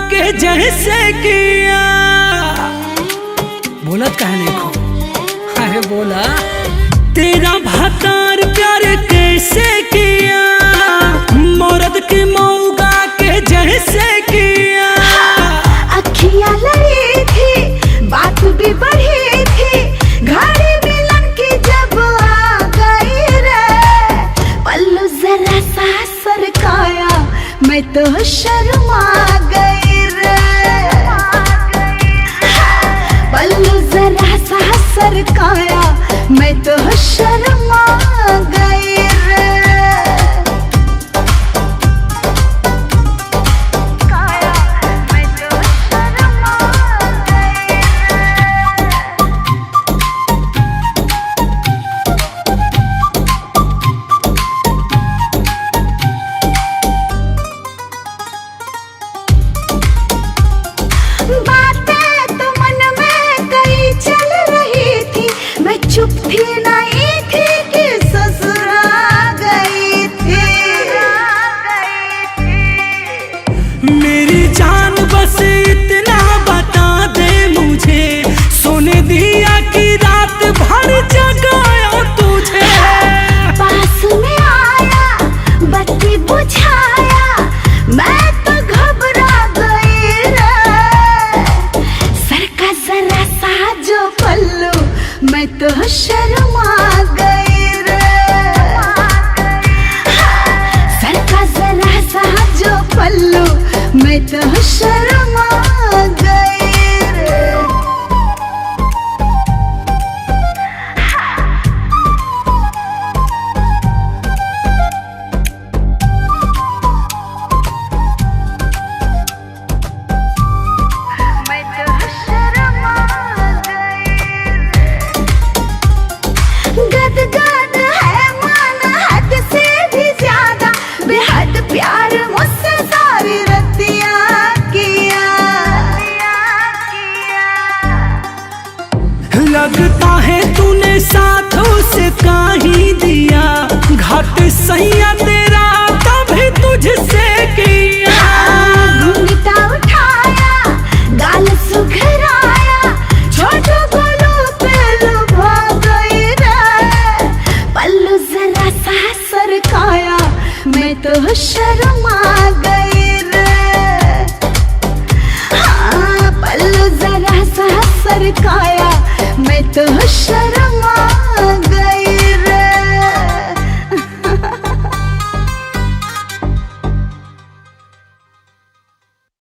के जैसे किया। बोला कहने को, अरे बोला तेरा भातार प्यार कैसे किया, मर्द की मौगा के जैसे किया। अखियां लड़ी थी, बात भी बढ़ी थी, घड़ी मिलन की जब आ गई रे, पल्लू जरा सा सरकाया, मैं तो शर्मा गई रे, पल्लू जरा सा सरकाया, मैं तो शर्मा गई रे। बातें तो मन में कई चल रही थी, मैं चुप थी नहीं थी कि ससुरा गई थी। मेरी जान बस इतना बता दे मुझे, सोने दिया कि रात भर जगाया तुझे। पास में आया, बत्ती बुझाया, मैं तो घबरा गई रे, सर का जरा सा जो पल्लू, मैं तो शर्मा गई रे, सर का जरा सा जो पल्लू, मैं तो शर्मा गई रे। मैं तो शर्मा गई रे। गदगद है मन हद से भी ज्यादा, बेहद प्यार मुझसे सारी रतियां किया। लगता है तूने साथ उसे का ही दिया, घाट सैया तेरा तभी तुझसे